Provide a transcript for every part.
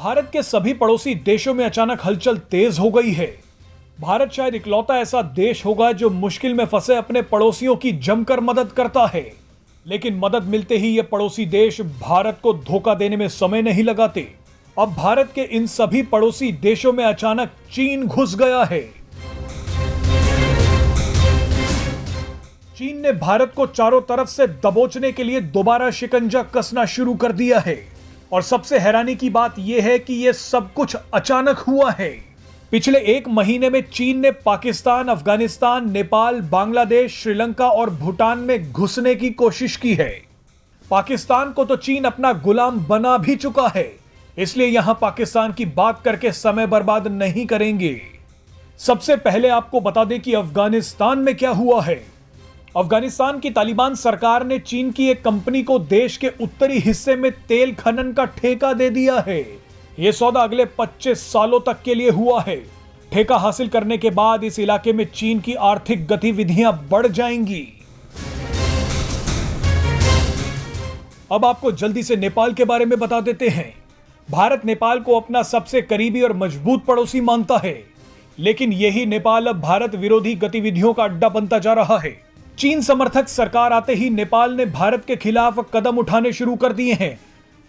भारत के सभी पड़ोसी देशों में अचानक हलचल तेज हो गई है। भारत शायद इकलौता ऐसा देश होगा जो मुश्किल में फंसे अपने पड़ोसियों की जमकर मदद करता है। लेकिन मदद मिलते ही ये पड़ोसी देश भारत को धोखा देने में समय नहीं लगाते। अब भारत के इन सभी पड़ोसी देशों में अचानक चीन घुस गया है। चीन ने भारत को चारों तरफ से दबोचने के लिए दोबारा शिकंजा कसना शुरू कर दिया है। और सबसे हैरानी की बात यह है कि यह सब कुछ अचानक हुआ है। पिछले एक महीने में चीन ने पाकिस्तान, अफगानिस्तान, नेपाल, बांग्लादेश, श्रीलंका और भूटान में घुसने की कोशिश की है। पाकिस्तान को तो चीन अपना गुलाम बना भी चुका है, इसलिए यहां पाकिस्तान की बात करके समय बर्बाद नहीं करेंगे। सबसे पहले आपको बता दें कि अफगानिस्तान में क्या हुआ है। अफगानिस्तान की तालिबान सरकार ने चीन की एक कंपनी को देश के उत्तरी हिस्से में तेल खनन का ठेका दे दिया है। यह सौदा अगले 25 सालों तक के लिए हुआ है। ठेका हासिल करने के बाद इस इलाके में चीन की आर्थिक गतिविधियां बढ़ जाएंगी। अब आपको जल्दी से नेपाल के बारे में बता देते हैं। भारत नेपाल को अपना सबसे करीबी और मजबूत पड़ोसी मानता है, लेकिन यही नेपाल अब भारत विरोधी गतिविधियों का अड्डा बनता जा रहा है। चीन समर्थक सरकार आते ही नेपाल ने भारत के खिलाफ कदम उठाने शुरू कर दिए हैं।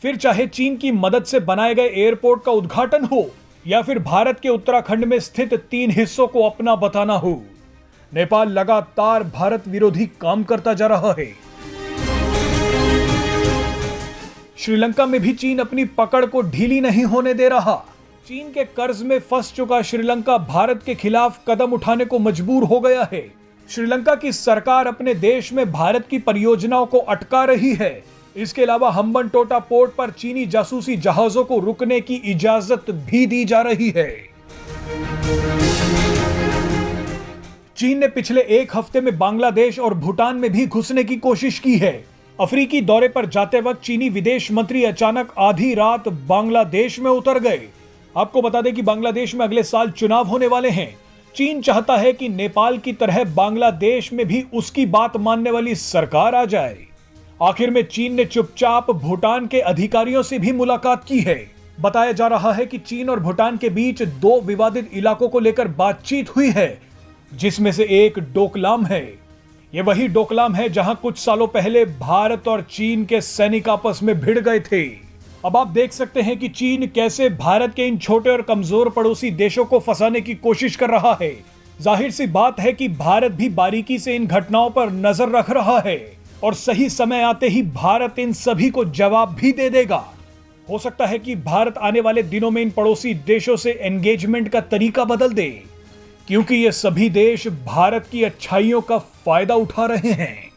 फिर चाहे चीन की मदद से बनाए गए एयरपोर्ट का उद्घाटन हो या फिर भारत के उत्तराखंड में स्थित 3 हिस्सों को अपना बताना हो, नेपाल लगातार भारत विरोधी काम करता जा रहा है। श्रीलंका में भी चीन अपनी पकड़ को ढीली नहीं होने दे रहा। चीन के कर्ज में फंस चुका श्रीलंका भारत के खिलाफ कदम उठाने को मजबूर हो गया है। श्रीलंका की सरकार अपने देश में भारत की परियोजनाओं को अटका रही है। इसके अलावा हम्बनटोटा पोर्ट पर चीनी जासूसी जहाजों को रुकने की इजाजत भी दी जा रही है। चीन ने पिछले एक हफ्ते में बांग्लादेश और भूटान में भी घुसने की कोशिश की है। अफ्रीकी दौरे पर जाते वक्त चीनी विदेश मंत्री अचानक आधी रात बांग्लादेश में उतर गए। आपको बता दें कि बांग्लादेश में अगले साल चुनाव होने वाले हैं। चीन चाहता है कि नेपाल की तरह बांग्लादेश में भी उसकी बात मानने वाली सरकार आ जाए। आखिर में चीन ने चुपचाप भूटान के अधिकारियों से भी मुलाकात की है। बताया जा रहा है कि चीन और भूटान के बीच 2 विवादित इलाकों को लेकर बातचीत हुई है, जिसमें से एक डोकलाम है। यह वही डोकलाम है जहां कुछ सालों पहले भारत और चीन के सैनिक आपस में भिड़ गए थे। अब आप देख सकते हैं कि चीन कैसे भारत के इन छोटे और कमजोर पड़ोसी देशों को फंसाने की कोशिश कर रहा है। जाहिर सी बात है कि भारत भी बारीकी से इन घटनाओं पर नजर रख रहा है और सही समय आते ही भारत इन सभी को जवाब भी दे देगा। हो सकता है कि भारत आने वाले दिनों में इन पड़ोसी देशों से एंगेजमेंट का तरीका बदल दे, क्योंकि ये सभी देश भारत की अच्छाइयों का फायदा उठा रहे हैं।